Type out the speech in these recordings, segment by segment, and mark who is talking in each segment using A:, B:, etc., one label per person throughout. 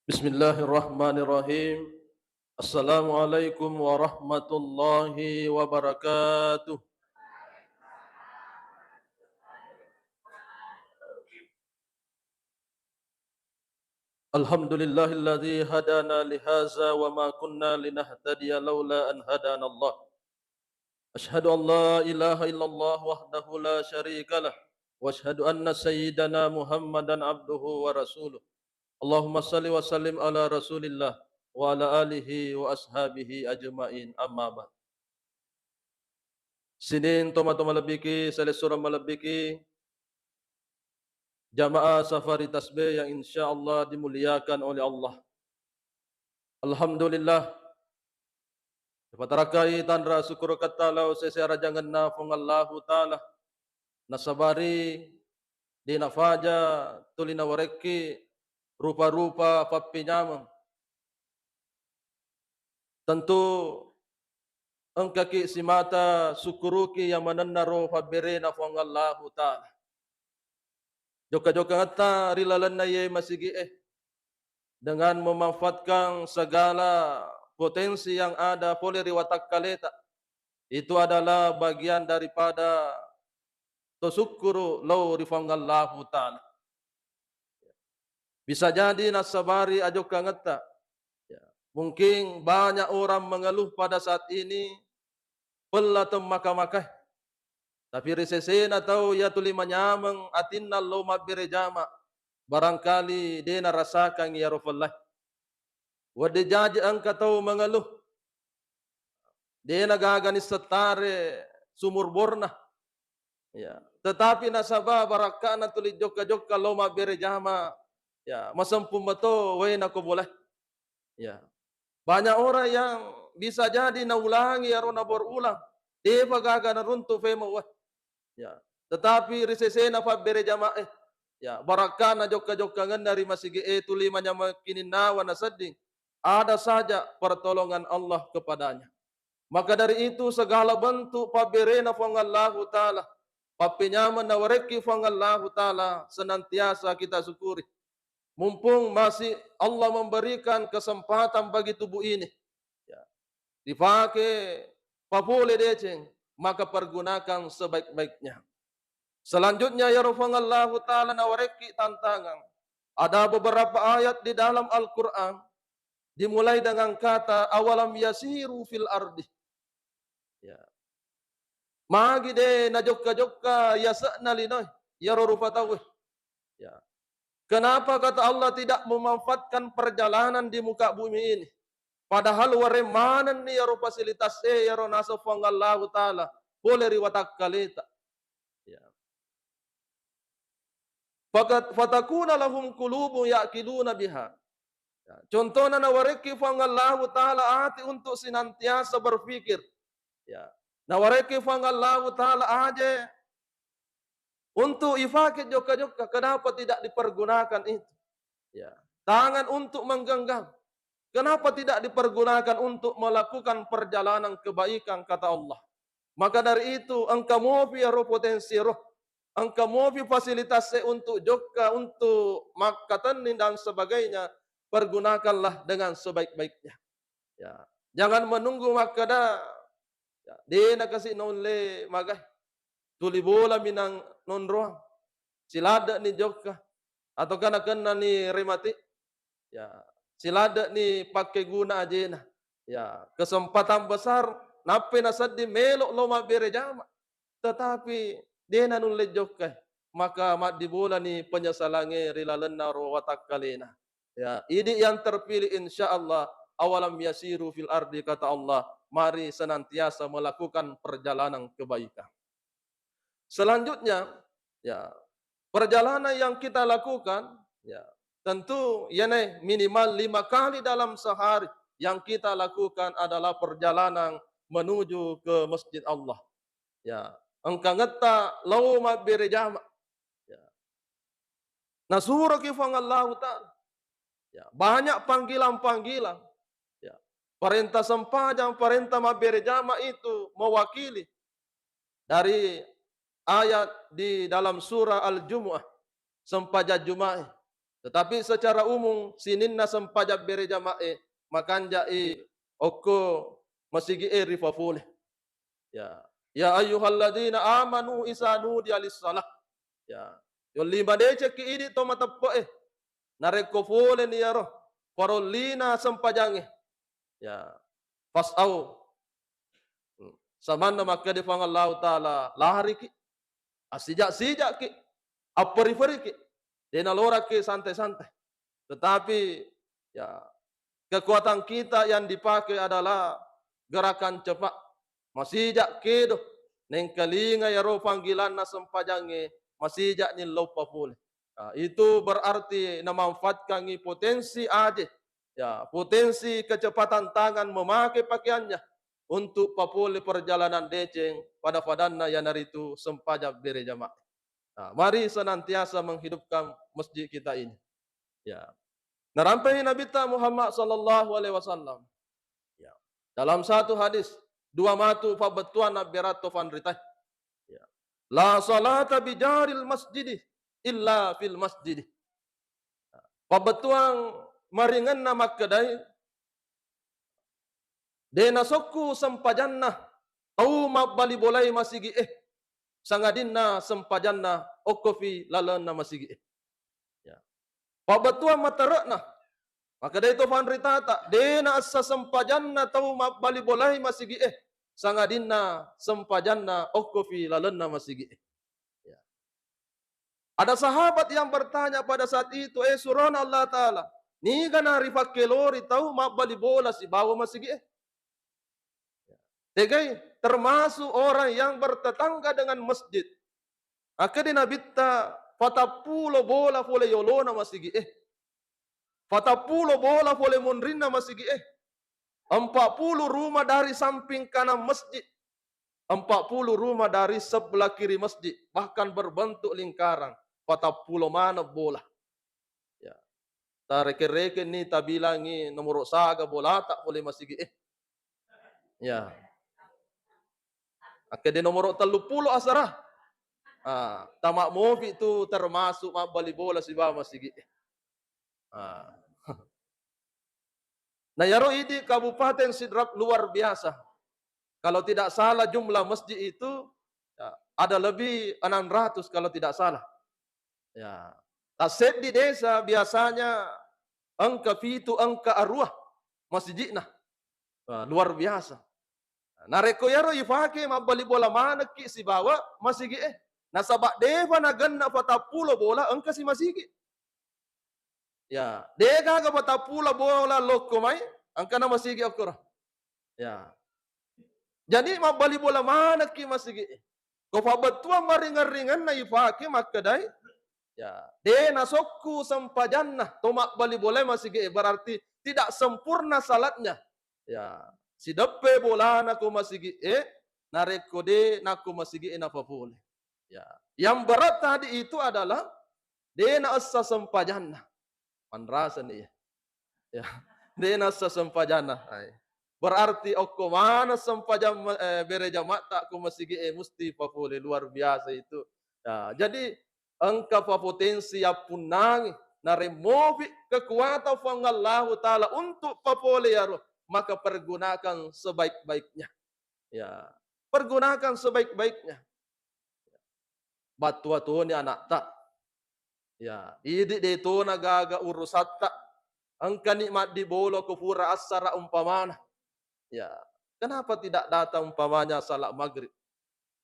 A: Bismillahirrahmanirrahim. Assalamualaikum warahmatullahi wabarakatuh. Alhamdulillahilladzi hadana lihaza wa ma kunna linahtadiya laula an hadana Allah. Ashhadu an la ilaha illallah wahdahu la syarika lah wa ashhadu anna sayyidana Muhammadan abduhu wa rasuluh. Allahumma salli wa sallim ala Rasulillah wa ala alihi wa ashabihi ajmain. Amma ba'd. Sinin toma-toma labiki, salesura malabiki, jamaah safari tasbih yang insyaallah dimuliakan oleh Allah. Alhamdulillah, patarakai tanra syukur katalau sesera jangan nafung Allah Ta'ala. Nasabari, di nafaja, tulina wareki, rupa-rupa papinyamam. Tentu, engkaki simata syukuruki yang menennaro pabere nafung Allah Ta'ala. Joka-joka ngata rilalan na ye masigi dengan memanfaatkan segala potensi yang ada boleh riwatak kaleta. Itu adalah bagian daripada tasyukuru lau rifangallahu ta'ala. Bisa jadi nasabari ajo kangata. Mungkin banyak orang mengeluh pada saat ini pelatem makamakaih. Tapi risesen atau ya tuli manyameng atinna lau mabirejama. Barangkali dia rasakan ya Rasulullah. Wadi jaji angka tahu mengeluh. Dia nagagani setare sumur borna. Ya. Tetapi nasabah barakana tuli joka-joka loma berejama. Ya, masampun betul wena ko boleh. Ya. Banyak orang yang bisa jadi na ulangi ya rona berulang. Dia bagagana runtu femo wah. Ya. Tetapi risesena fa berejama ya, barakana joka-joka ngendari masigi tuli manyama kininawa nasading. Ada saja pertolongan Allah kepadanya. Maka dari itu segala bentuk paberena fangallahu ta'ala, papinyaman na wareki fangallahu ta'ala, senantiasa kita syukuri. Mumpung masih Allah memberikan kesempatan bagi tubuh ini, ya, dipakai papule deceng, maka pergunakan sebaik-baiknya. Selanjutnya ya fangallahu ta'ala na wareki tantangan. Ada beberapa ayat di dalam Al-Quran, dimulai dengan kata awalam yasiru fil ardi. Ya. Magi de na jokka-jokka yasa'na linoy ya rorupatawe. Ya. Kenapa kata Allah tidak memanfaatkan perjalanan di muka bumi ini? Padahal waremanan ni ya fasilitas ya ronaso fangallahu ta'ala boleh riwatak kalita. Ya. Fatakuna lahum qulubun ya'qiluna biha. Ya. Contohnya nawareki fangallahu ta'ala hati untuk senantiasa berpikir. Ya. Nawareki fangallahu ta'ala aja untuk ifakit joka-joka, kenapa tidak dipergunakan itu? Ya. Tangan untuk menggenggam, kenapa tidak dipergunakan untuk melakukan perjalanan kebaikan, kata Allah. Maka dari itu, engkau mofi roh potensi roh, engkau mofi fasilitas untuk joka, untuk makatan dan sebagainya, pergunakanlah dengan sebaik-baiknya. Ya. Jangan menunggu makada, ya. Dia nak kasih nonle magah, tuli bola minang non ruang, silada ni joka, atau kena ni remati, ya, silada ni pakai guna aja nah, ya, kesempatan besar, nape nasadi melok loma berejama, tetapi dia nanule joka, maka mat di bola ni penyesalange rilalena rowatak kalena, ya, ini yang terpilih insyaallah. Awalam yasiru fil ardi, kata Allah, mari senantiasa melakukan perjalanan kebaikan. Selanjutnya, ya, perjalanan yang kita lakukan, ya, tentu ya minimal 5 kali dalam sehari yang kita lakukan adalah perjalanan menuju ke masjid Allah. Ya, engkau ngeta lauma berjama. Ya. Nasura kifangallahu ta'ala. Ya, banyak panggilan-panggilan. Ya. Perintah sempajang, perintah berjama itu mewakili dari ayat di dalam surah Al-Jumu'ah, sempaja Jumat. Tetapi secara umum sininna sempajak bere jamae makanja oko masigi rifafule. Ya. Ya ayyuhalladzina amanu isa nudiya lis-salah. Ya. Yo lima dece ki idi to matappo nareko fole ni yaro parolina sempajange. Ya. Fasau. Samanna makka de fang Allah taala lahari ki asijak-sijak ki aperi-peri ki dena lora ki santai-santai. Tetapi ya kekuatan kita yang dipakai adalah gerakan cepat. Masijak kedo neng kalinga ya ro panggilan na sempajange masijak ni lupa pule. Ya, itu berarti memanfaatkan potensi aja. Ya, potensi kecepatan tangan memakai pakaiannya untuk papule perjalanan deceng pada padanna yang hari itu sempajak bere jamaah. Nah, mari senantiasa menghidupkan masjid kita ini. Ya. Narampai Nabi Muhammad sallallahu alaihi wasallam. Ya. Dalam satu hadis, dua matu fabetuan berato fanritah. Ya. La salata bijaril masjid illa fil masjid. Fabetuan maringan nama kedai dena sokku sempajanna au mabali bolai masigi sangadinna sempajanna okofi lalana masigi ya pabetua matarakna maka dari itu fanritata dena assa sempajanna tau mabali bolai masigi sangadinna sempajanna okofi lalana masigi ya. Ada sahabat yang bertanya pada saat itu surana Allah taala ni gana rifakelori tau mabali bola si bawa masigi Tegai termasuk orang yang bertetangga dengan masjid. Akhirnya nabita fatapulo bola fole yolona masigi fatapulo bola fole monrina masigi 40 rumah dari samping kanan masjid. 40 rumah dari sebelah kiri masjid. Bahkan berbentuk lingkaran. Fatapulo mana bola. Ya. Tareke-reke ni tabilangi nomor saga bola tak boleh masigi Ya. Akhirnya nomor 30 asarah. Tamak mofi itu termasuk bali bola si bawah masigi. Nah yaro ini Kabupaten Sidrap luar biasa. Kalau tidak salah jumlah masjid itu ya, ada lebih 600 kalau tidak salah. Ya. Taset di desa biasanya angka fitu angka arwah masjidna. Luar biasa. Nareko yaro ifake mabali bola mana ki si bawa masigi nasabak deva na ganna patapulo bola angka si masigi. Ya, dega ga patapulo bola loko mai angka na masigi akura. Ya. Jadi mabali bola mana ki masigi. Ko pabetua maringan-ringan na ifake makadai. Ya, de na sokku sampajanna tomak bali bola masigi berarti tidak sempurna salatnya. Ya. Si depe bola naku masigi nareko de naku masigi na papule. Ya. Yang berat tadi itu adalah dena assa sampajanna. Manrasa nih ya. Dena assa sampajanna. Berarti okko mana sampajam bere jamak tak ku masigi musti papule luar biasa itu. Ya. Jadi angka potensi apunang naremovi kekuatan fangallahu taala untuk papule ya roh. Maka pergunakan sebaik-baiknya. Ya, pergunakan sebaik-baiknya. Batu-batu ni anak tak. Ya, idi de to nagaga urusat tak. Angka nikmat di bolo kufura asara umpamana. Ya, kenapa tidak datang umpamanya salat maghrib?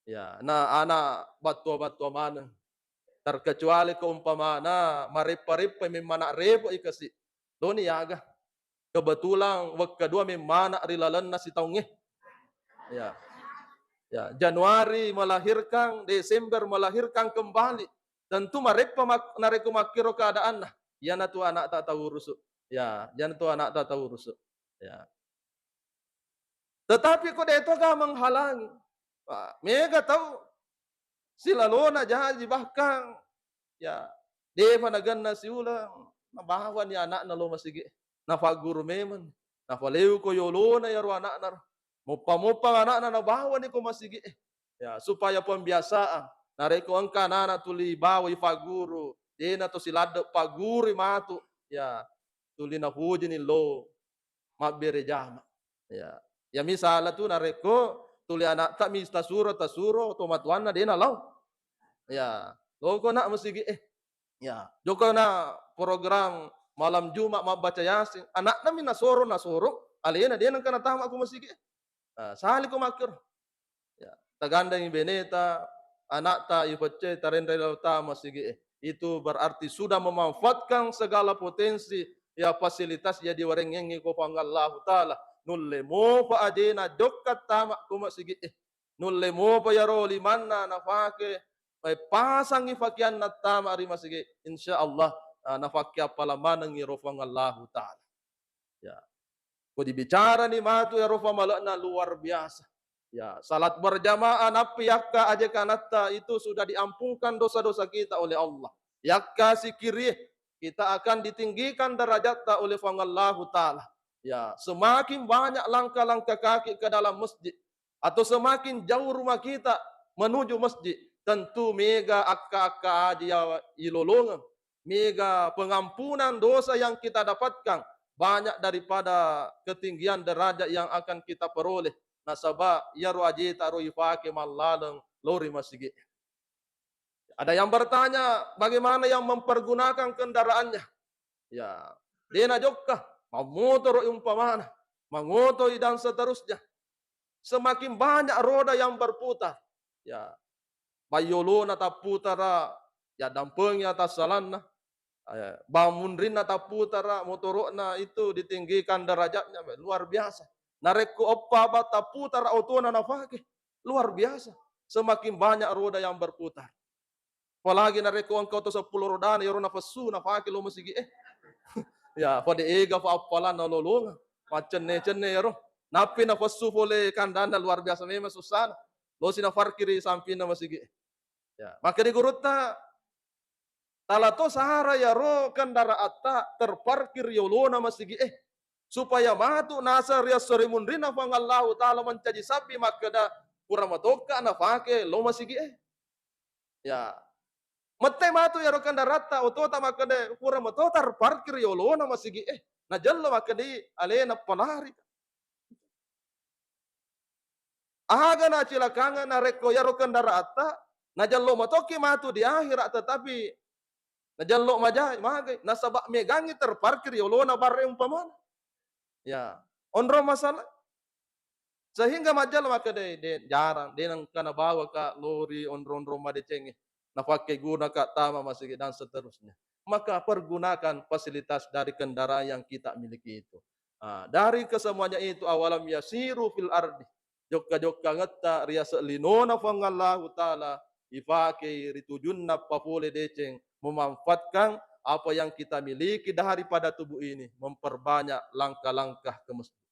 A: Ya, nah anak batu-batu mana? Terkecuali ke umpamana marip-rip memang rebo ikasi. Doni yaga. Kebetulan waktu kedua memang rilalan nasi taungnya. Ya. Ya, Januari melahirkan, Desember melahirkan kembali. Tentu mereka nareku makiro keadaan nah. Ya tu anak tak tahu rusuk. Ya, jangan tu anak tak tahu rusuk. Ya. Tetapi kok itu gak menghalangi. Mega tahu silalona jahaji bahkan ya deva naganna siulang nabawan ni anak na lo masigi. Nafagur memang, nafaleu ko yolona ya anak nar, mupa anak na nabawa ni ko masigi ya supaya pembiasaan, nareko angka anak tuli bawa ifaguru, dena to silade paguri matu, ya tulina puji ni lo mabere jama. Ya. Ya misala tu nareko tuli anak tak mis tasuro to matuana dena lau. Ya. Loko nak mesti ya. Joko na program malam Jumat baca Yasin. Anak na nasoro alena dena kana tama aku mesti sali ko makir. Ya. Taganda yung beneta, anak ta ipace tarenda ta masigi. Itu berarti sudah memanfaatkan segala potensi ya fasilitas ya diwarengengi ko pangallahu taala. Nulle mo pa adena dokkat tama ko masigi. Nulle mo pa yaro limanna nafake may pasang ifakian na tama ri masigi. Insyaallah nafakya palaman ng iro pangallahu taala. Ya. Kau dibicara ni matu ya rofa malakna luar biasa. Ya, salat berjamaah napi yakka aja kanatta itu sudah diampunkan dosa-dosa kita oleh Allah. Yakka sikirih kita akan ditinggikan derajatnya oleh Allah Ta'ala. Ya, semakin banyak langkah-langkah kaki ke dalam masjid atau semakin jauh rumah kita menuju masjid, tentu mega akka-akka aja ya ilolongan, mega pengampunan dosa yang kita dapatkan banyak daripada ketinggian derajat yang akan kita peroleh. Nasaba yaru aji taru ifake malaleng lori masigi. Ada yang bertanya bagaimana yang mempergunakan kendaraannya? Ya, dena jokka mamotor umpamana, mangotoi dan seterusnya. Semakin banyak roda yang berputar. Ya, bayolona taputara ya dampengnya atas salanna. Bangunrin taputara motorokna itu ditinggikan derajatnya luar biasa. Nareko oppa bata putar autona nafake. Luar biasa. Semakin banyak roda yang berputar. Apalagi nareko engkau to 10 roda na yoro nafasu nafake lo masigi Ya, pada ega fa apalan na lolonga. Macenne yoro. Napi nafasu pole kandana luar biasa memang susah. Lo sina farkiri samping na masigi. Ya, maka digurutta talato sahara yaro kendaraata terparkir yolona masigi supaya matu nasa ria sorimun rina fangallahu taala mencaji sapi makada kurang matoka na fake lo masigi ya mate matu ya rokan darata otota makade kurang matota parkir yo lo na masigi na jallo makadi alena panari aga na cilakanga na reko ya rokan darata na jallo matoki matu di akhirat tetapi na jallo majai magai na sabak megangi terparkir yo lo na barre umpamana. Ya, onro masalah. Sehingga majal maka de jarang denang kana bawa ka lori onro madecenge. Nafake guna ka tama masih dan seterusnya. Maka pergunakan fasilitas dari kendaraan yang kita miliki itu. Dari kesemuanya itu awalam yasiru fil ardi. Jokka ngetta riasa linona fangallahu taala ifake ritujunna papole deceng memanfaatkan apa yang kita miliki daripada tubuh ini, memperbanyak langkah-langkah ke masjid.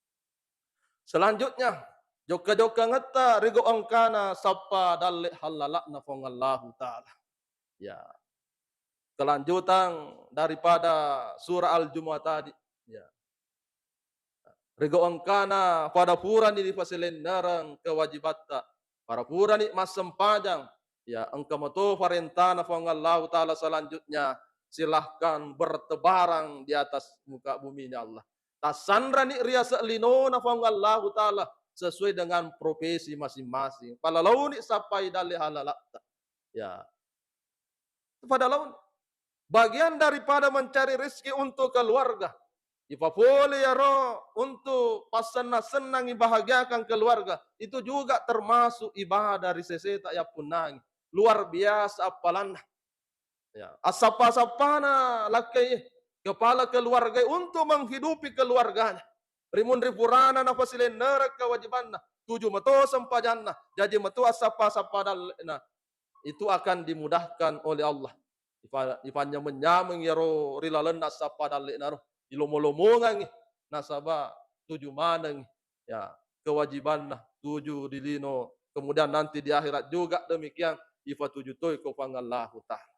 A: Selanjutnya, joka ngeta rigo angkana sapa dalle halalakna fongallahu ta'ala. Ya. Kelanjutan daripada surah Al-Jumu'ah tadi. Ya. Rigo angkana pada puran di fasilen narang kewajibatta. Para puran di masem panjang. Ya, engkau moto farentana fongallahu ta'ala selanjutnya. Silahkan bertebaran di atas muka bumi Allah. Tasandra ni riasa linona fangallahu ta'ala sesuai dengan profesi masing-masing. Pada laun sapai dalih halalakta. Ya. Pada laun bagian daripada mencari rezeki untuk keluarga. Ipapole ya roh untuk pasana senang bahagiakan keluarga. Itu juga termasuk ibadah riseseta ya punang. Luar biasa apalan. Ya, asapa-sapana lakai kepala keluarga untuk menghidupi keluarganya. Rimun ripurana na fasilen nerak kewajibanna. 7 meto sempajanna. Jadi meto asapa-sapa dalna. Itu akan dimudahkan oleh Allah. Ifanya menyameng yaro rilalen asapa dalna roh. Ilomo-lomongan nasaba 7 maneng ya kewajibanna 7 dilino. Kemudian nanti di akhirat juga demikian ifa 7 toy ko pangallahu ta'ala.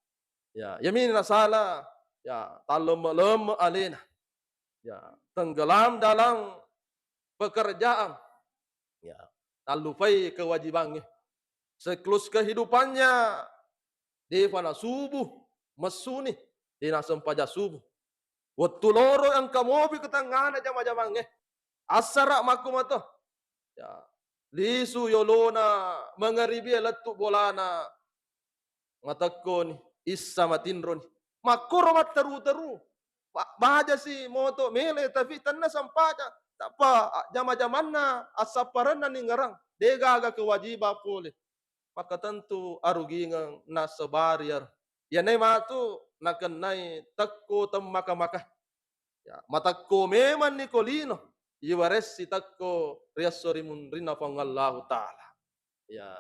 A: Ya, yamin salah. Ya, talem-lem alina. Ya, tenggelam dalam pekerjaan. Ya, talufai kewajibannya. Seklus kehidupannya di fana subuh Mesuni dina sempaja subuh. Waktu loro ang kamobi ketangana jama-jamange. Asara makumato. Ya. Lisu yolona mangaribi letu bolana matakon issa matinron. Makuro teru-teru. Baja si moto mele tapi tanna sampaja. Tapa jama-jamanna asaparanna ningarang. Dega aga kewajiban pole. Maka tentu arugingang nasa barrier. Yanay matu nakanay takko tam maka-maka. Ya, matakko meman ni kolino. Iwares si takko riasori munrina pangallahu ta'ala. Ya.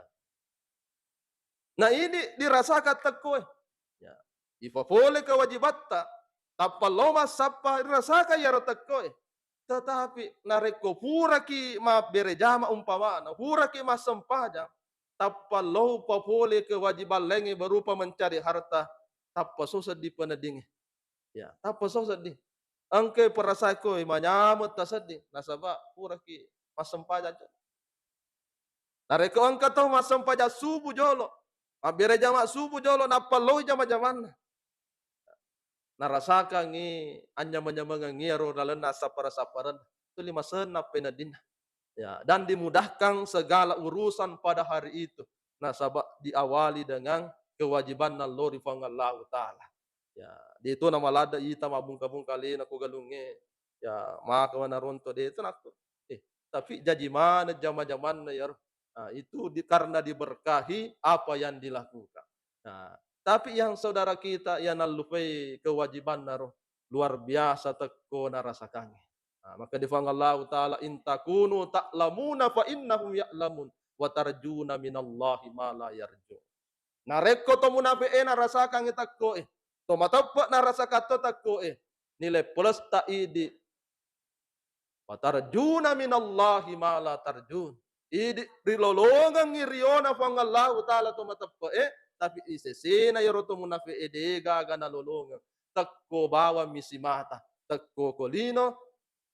A: Nah ini dirasakan takko. Ya. Ipapole kewajibatta. Tapaloma sapa dirasakan ya takko. Tetapi nareko pura ki ma berejama umpamana. Pura ki ma sempaja. Tapalo papole kewajiban lengi berupa mencari harta. Tapa susah di peneding. Ya, tapa susah di. Angke perasako manyamot tasadi nasaba pura ki masempaja. Nareko angka to masempaja subuh jolo. Abire jama subuh jolo napalo jama jaman. Narasaka ngi anya menyamanga ngiro dalam nasa para-saparan. Itu lima senap penadin. Ya, dan dimudahkan segala urusan pada hari itu. Nasabah diawali dengan kewajiban nalori fangallahu ta'ala. Ya, di itu nama lada ita mabungka-bungka lena ko galunge. Ya, maka wanaronto di itu nakto. Tapi jadi mana zaman-zaman ya. Nah, itu karena diberkahi apa yang dilakukan. Nah, tapi yang saudara kita yang nalupai kewajiban naro luar biasa teko narasakan. Nah, maka difang Allah Ta'ala intakunu ta'lamuna fa innahum ya'lamun wa tarjuna minallahi ma la yarju. Nareko to munafiqe narasakan itakko to matappa narasakan to takko nilai plus ta'idi wa tarjuna minallahi ma la tarjun. Idi rilolongan ngiriona fang Allah Ta'ala to matappa tapi isesena yoro to munafiqe dega gana lolongan takko bawa misi mata takko kolino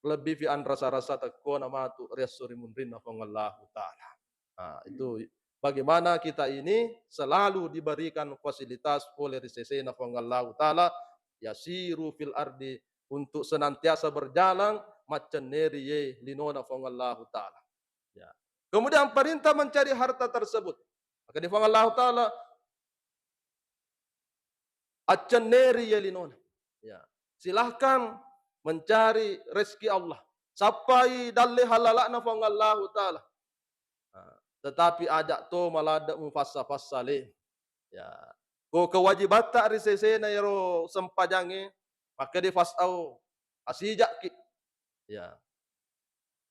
A: lebih fi an rasa-rasa takko nama tu resuri munrin Allah Ta'ala. Nah, itu bagaimana kita ini selalu diberikan fasilitas oleh RCC Allah Ta'ala yasiru fil ardi untuk senantiasa berjalan macam neriye linona Allah Ta'ala. Ya. Kemudian perintah mencari harta tersebut. Maka di Allah Ta'ala acan neriye linona. Ya. Silahkan mencari rezeki Allah. Sampai dalih halalakna fangallahu ta'ala. Tetapi ajak to malada mufassa-fassale. Ya. Ko kewajibata risesena yaro sempajange maka di fasau asijak ki. Ya.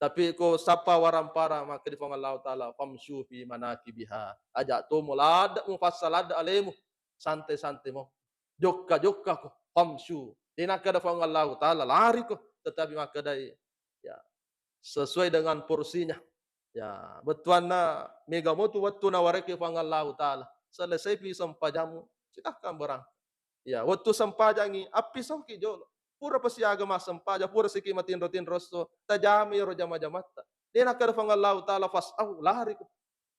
A: Tapi ko sapa warampara maka di fangallahu ta'ala famshu fi manakibiha. Ajak to malada mufassalada alemu santai-santai mo. Jokka-jokka ko famshu. Tidak ada Allah Ta'ala lari kok, tetapi maka dari ya sesuai dengan porsinya. Ya, betuana mega motu waktu nawareke Allah Ta'ala. Selesai pi sampajamu, silahkan berang. Ya, waktu sampajangi api soki jolo. Pura pasiaga mas sampaja, pura siki matin rotin rosto, tajami ro jama-jamata. Tidak ada Allah Ta'ala fasau lari kok.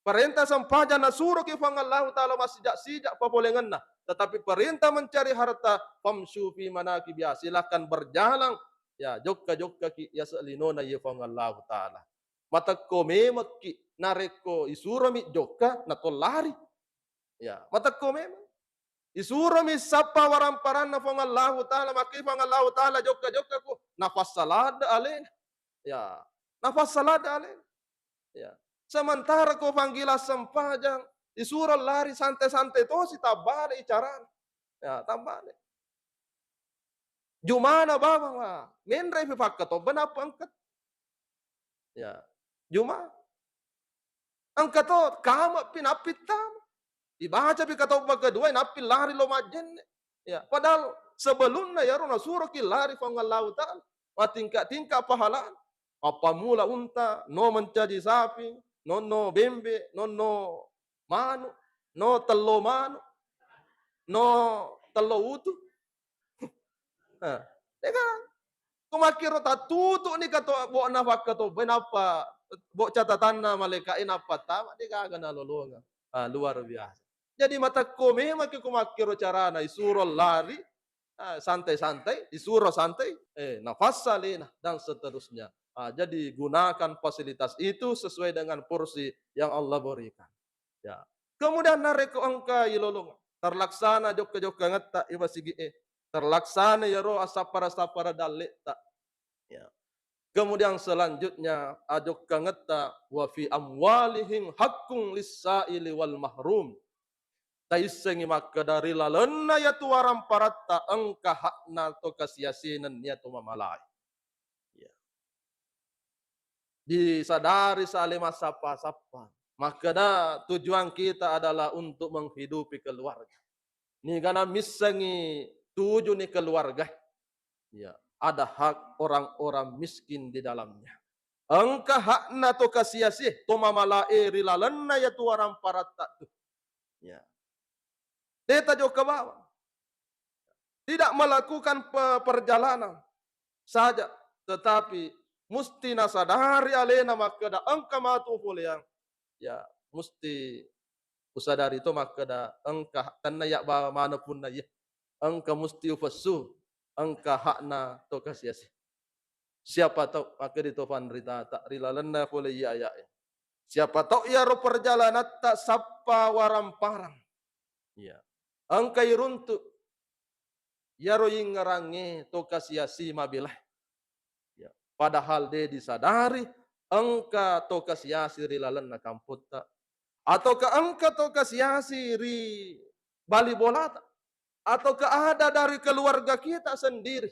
A: Perintah sampaja nasuro ki Allah Ta'ala masijak-sijak papolengan na. Tetapi perintah mencari harta famshu fi manakibiha silakan berjalan ya jokka-jokka ki ya salinona ya Allah Ta'ala. Mata ko memak ki nareko isurami jokka na lari. Ya, mata ko memang isurami sapa waramparan na Allah Ta'ala maki Allah Ta'ala jokka-jokka ko nafas salada alen. Ya, nafas salada alen. Ya. Sementara ko panggila sempajang disuruh lari santai-santai to si tabale icaran. Ya, tabale. Jumana babang wa. Menre fi fakkato benapa angkat. Ya. Juma. Angkat to kama pinapit tam. Dibaca pi kato kedua napil lari lo majen. Ya, padahal sebelumnya ya rona suruh ki lari fangallahu ta'ala. Tingkat-tingkat pahalaan. Apa mula unta, no mencaji sapi, no bembe, no manu, no telo manu, no telo utu. Deka, kumakiro tatutu ni kato bo nafak kato benapa bo catatan na malekain apa tama deka agak nalolonga. Luar biasa. Jadi mata ko memang ke kumakiro carana isuruh lari, santai-santai, disuruh santai, nafas salina dan seterusnya. Jadi gunakan fasilitas itu sesuai dengan porsi yang Allah berikan. Ya. Kemudian nareko angka ilolong terlaksana jokka-jokka ngata iba sigi terlaksana ya roh asapara-sapara dalek tak. Ya. Kemudian selanjutnya ajokka ngata wa fi amwalihim haqqun lis-sa'ili wal mahrum. Taisengi maka dari lalena ya tuaram paratta engka hakna to kasiasinan ya tu mamalai. Ya. Disadari salema sapa-sapa. Maka tujuan kita adalah untuk menghidupi keluarga. Ni karena misangi tujuh ni keluarga. Ya, ada hak orang-orang miskin di dalamnya. Engka hakna to kasiasi to mamalae rilalenna ya tu orang paratta tu. Ya. Deta jo ke bawah. Tidak melakukan perjalanan saja, tetapi musti nasadari alena makada engka matu yang ya musti usadari itu makada engka tanna ya ba mana pun ya engka musti ufasu engka hakna to kasiasi. Siapa tahu maka di tofan rita tak rilalenna pole ya ya. Siapa tahu ya ro perjalanan tak sapa waram parang. Ya. Engka iruntuk ya ro ingarange to kasiasi mabilah. Ya. Padahal dia disadari engka to kasiasi rilalenna kamput tak. Atau ke engka to kasiasi ri bali bolata. Atau ke ada dari keluarga kita sendiri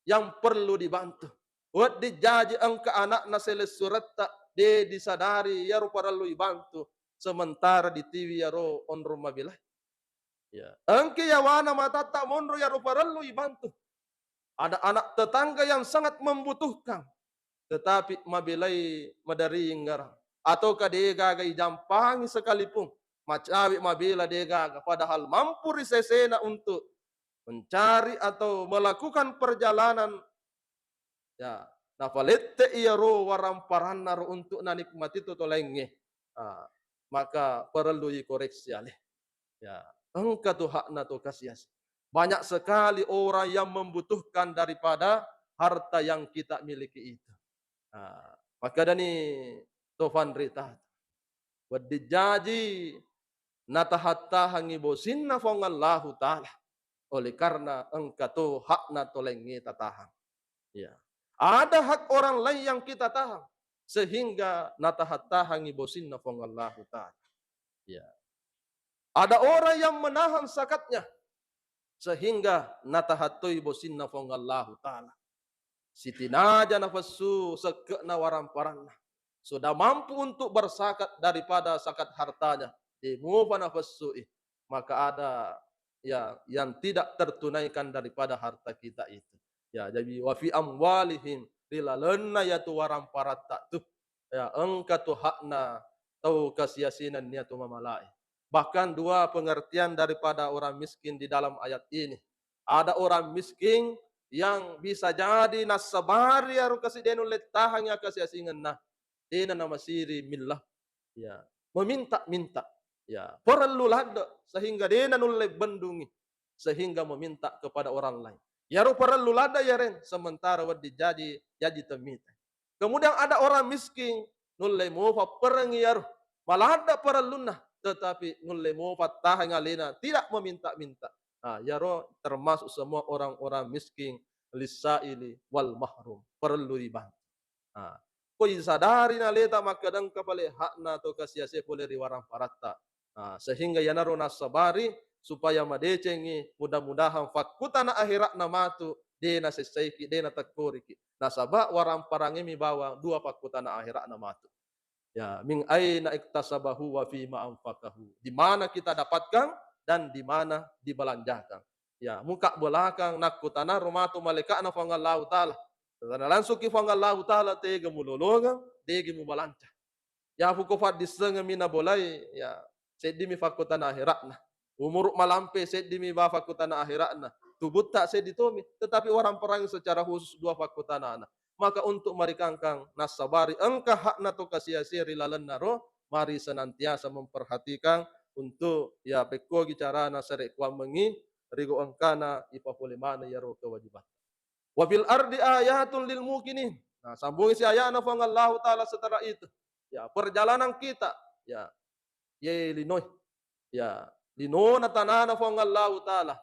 A: yang perlu dibantu. Wad dijaji engka anak naseles surat tak de disadari ya ro perlu dibantu sementara di TV ya ro on rumah bilah. Ya. Engke ya wana mata tak monro ya ro perlu dibantu. Ada anak tetangga yang sangat membutuhkan tetapi mabilai madari ngarang atau kadega gai jampangi sekalipun macawi mabila dega padahal mampu risesena untuk mencari atau melakukan perjalanan ya nafalette iya ro waram paranar untuk nanikmati itu tolenge maka perlu dikoreksi alih ya engka tu hakna tu kasias banyak sekali orang yang membutuhkan daripada harta yang kita miliki itu maka dani tofan rita wadijaji natahatta hangi bosinna fongallahu ta'ala oleh karena engka tu hakna tolengi tatahang. Ya. Ada hak orang lain yang kita tahan sehingga natahatta hangi bosinna fongallahu ta'ala. Ya. Ada orang yang menahan sakatnya sehingga natahattoi bosinna fongallahu ta'ala. Sitinaja nafsu sekena waram paranna. Sudah mampu untuk bersakat daripada sakat hartanya. Dimufa nafsu maka ada ya yang tidak tertunaikan daripada harta kita itu. Ya, jadi wa fi amwalihim rilalana ya tu waram paratta tu. Ya, engka tu hakna tau kasiasinan niat tu mamalai. Bahkan dua pengertian daripada orang miskin di dalam ayat ini. Ada orang miskin yang bisa jadi nasabari aru kasih denu letahanya kasih asingan nah. Dena nama siri millah. Ya, meminta-minta. Ya, perlu lada sehingga dia nulle bendungi sehingga meminta kepada orang lain. Ya ru perlu lada ya ren sementara wadi jadi temita. Kemudian ada orang miskin nulle mufa perengi ya ru malah ada perlu nah tetapi nulle mufa tahan alina tidak meminta-minta. Ya ru termasuk semua orang-orang miskin lisaili wal mahrum perlu dibantu. Koi sadari na leta makadang kapale hakna to kasiase pole riwarang paratta. Sehingga yanaro nasabari supaya madecengi mudah-mudahan fakutana akhirat namatu dena sesaiki dena takuriki nasaba waram parangemi bawa dua fakutana akhirat namatu ya min aina iktasabahu wa fi ma anfaqahu di mana kita dapatkan dan di mana dibelanjakan ya muka belakang nakutana rumatu malaikana fangallahu taala karena langsung ki fangallahu taala tege mulolonga tege mubalanca ya fukufat disenga mina bolai ya sedimi fakutan akhiratna umur malampe sedimi ba fakutan akhiratna tubut tak seditomi tetapi orang perang secara khusus dua fakutan anak maka untuk marikangkang nasabari engkah hakna to kasiasi rilalan naro mari senantiasa memperhatikan untuk ya peko gicara na sare kwa mengi rigo angkana ipapole mana ya ro kewajiban. Wa fil ardi ayatun lil mukinin. Nah, sambung si ayat na Allah taala setelah itu. Ya, perjalanan kita ya ye linoy ya lino na tanana Allah taala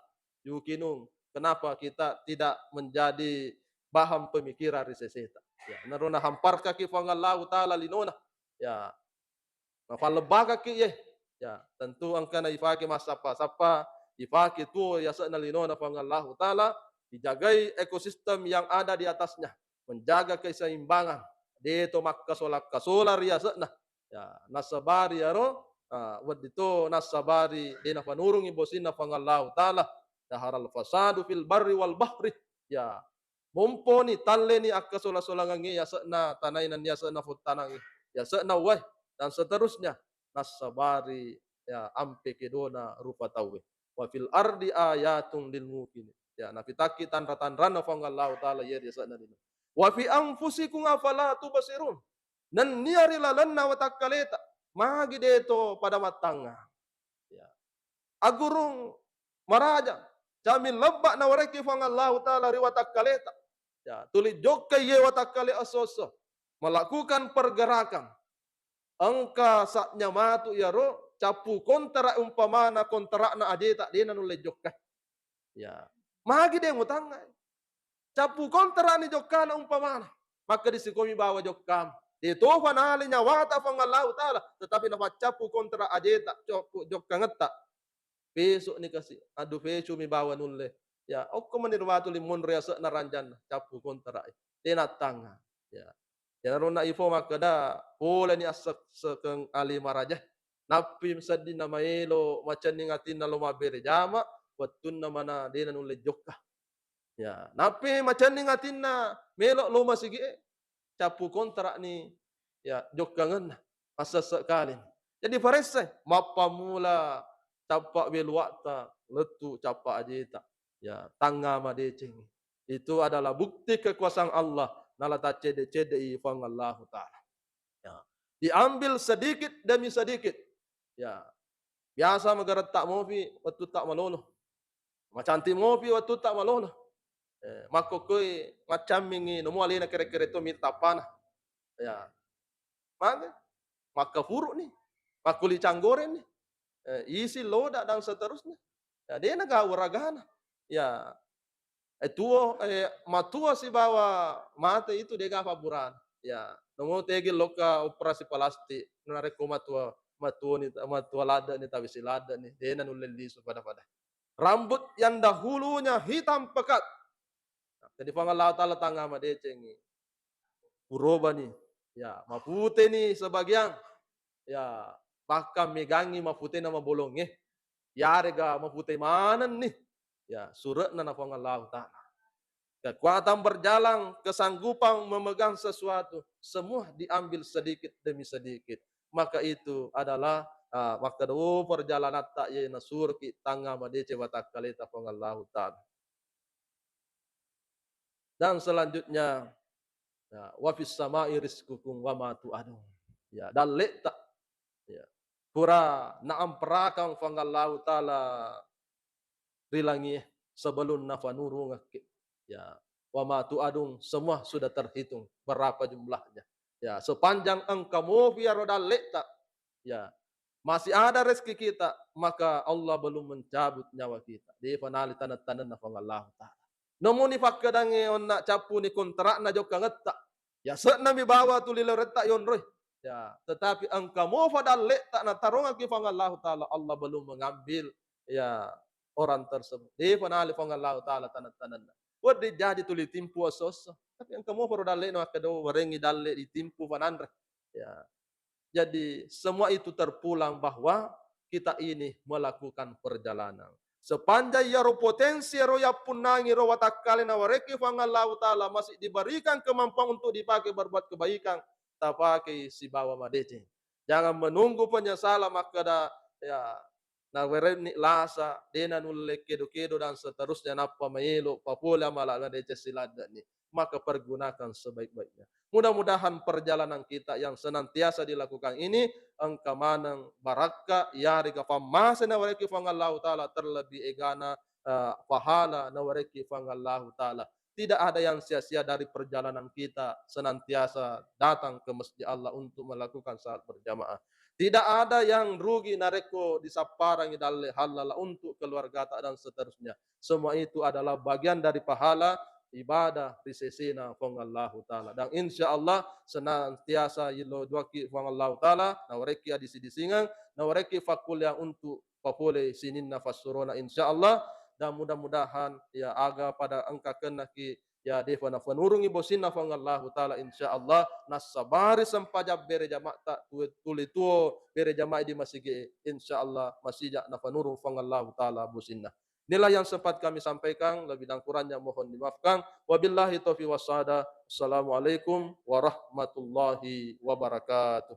A: yukinung. Kenapa kita tidak menjadi bahan pemikiran riseseta. Ya, naruna hampar kaki Allah taala linona. Ya, mafalebaka ki ye. Ya, tentu angkana ifaki masapa-sapa, ifaki tu ya sana linona Allah taala dijagai ekosistem yang ada di atasnya, menjaga keseimbangan. Dito makkasolak kasolar ya sana. Ya, nasabari ya ro, wadito nasabari dina panurung ibosin na Allah taala. Daharal fasadu fil barri wal bahri. Ya, mumponi talle ni akkasola-solangangi ya sana tanainan ya sana futanangi. Ya sana wah dan seterusnya nasabari ya ampe kedona rupa tawe wa fil ardi ayatun lil mukminin ya napitaki tanda-tanda na Allah taala ya dia sana dino wa fi anfusikum afala tubsirun nan niari lalanna wa takaleta magi deto pada matanga ya agurung maraja jamil labba na wareki Allah taala riwa takaleta ya tuli jokai ye wa takale asoso melakukan pergerakan angka saknya matu ya ro capu kontrak umpamana kontrak na adeta dena nulle jokka ya magi de ngutanga capu kontrak ni jokka na umpamana maka disikomi bawa jokkam de tofa na ali nyawata fa Allah taala tetapi na capu kontrak adeta jokka ngetta besok ni kasih adu pesu mi bawa nulle ya okko menirwatu limun riasa na ranjan capu kontrak dena tanga ya ya rona ifo makada pula ni asak sekeng ali maraja napi sadi na maelo macan ni ngatin na lumabere jama watun na mana dena nulle jokka ya napi macan ni ngatin na melo luma sige capu kontrak ni ya jokka ngenna asa sekali jadi farese mapamula capak beluakta letu capak ajeta ya tangga madeceng itu adalah bukti kekuasaan Allah nalata cede-cede ifang Allah Ta'ala. Ya. Diambil sedikit demi sedikit. Ya. Biasa magarat tak mopi waktu tak malono. Macanti mopi waktu tak malono. Makokoi macam mingi nomo alina kere-kere to minta panah. Ya. Maka furuk nih. Makuli canggoren nih. Isi loda dan seterusnya. Ya, dia nagawuragana. Ya, matua si bawa mate itu dega faburan ya nomo tegel loka operasi plastik nare ko matua lada ni tabisi lada ni dena nuleli su pada rambut yang dahulunya hitam pekat jadi pangallah taala tanga ma decengi uroba ni ya mapute ni sebagian ya bahkan megangi mapute nama bolonge ya rega mapute manan nih ya surat na pangallah taala. Kekuatan berjalan, kesanggupan memegang sesuatu, semua diambil sedikit demi sedikit. Maka itu adalah waktu perjalanan tak ye nasur ki tangga madece watak kalita pengallahu ta'ala. Dan selanjutnya wa fis sama'i rizqukum wa ma tu'adun. Ya, dan letak ya. Pura naam perakang pengallahu ta'ala rilangi sebelum nafanuru ngake. Ya, wa ma tu'adun semua sudah terhitung berapa jumlahnya. Ya, sepanjang engkau biar roda letak ya masih ada rezeki kita, maka Allah belum mencabut nyawa kita. Di panali tanat-tanan na Allah Ta'ala. Namun ni fakkadangi on na capu ni kontrak na joka ngetta. Ya sekna mi bawa tu lilo retak yon roy. Ya, tetapi engkau mau fadal letak na tarungan ki Allah Ta'ala, Allah belum mengambil ya orang tersebut. Di panali Allah Ta'ala tanat-tanan. Wadi jadi tuli timpu asos. Tapi engkau mau perlu dalle no akado warengi dalle di timpu panandre. Ya. Jadi semua itu terpulang bahwa kita ini melakukan perjalanan. Sepanjang yaro potensi yaro ya punangi ro watakale na wareki fangallahu taala masih diberikan kemampuan untuk dipakai berbuat kebaikan, tak pakai si bawa madece. Jangan menunggu penyesalan maka dah ya na wereni lasa dena nulle kedo-kedo dan seterusnya napa maelo papula mala madece silada ni. maka pergunakan sebaik-baiknya. Mudah-mudahan perjalanan kita yang senantiasa dilakukan ini engka manang baraka yari ka pamasa na wareki fangallahu taala terlebih egana pahala na wareki fangallahu taala. Tidak ada yang sia-sia dari perjalanan kita senantiasa datang ke masjid Allah untuk melakukan salat berjamaah. Tidak ada yang rugi nareko disaparangi dalle halala untuk keluarga dan seterusnya. Semua itu adalah bagian dari pahala ibadah risesena fongallahu taala. Dan insyaallah senantiasa yilo duaki fongallahu taala na wareki adisi disingang na wareki fakul yang untuk papole sininna fasurona insyaallah. Dan mudah-mudahan ya aga pada engka kenaki ya defana fanurungi bosinna fangallahu taala insyaallah nasabari sampaja bere jama' tak tuli tuo bere jama' di masjid insyaallah masjid na fanurung fangallahu taala bosinna. Inilah yang sempat kami sampaikan, lebih dan kurangnya mohon dimaafkan. Wabillahi taufiq wasada. Assalamualaikum warahmatullahi wabarakatuh.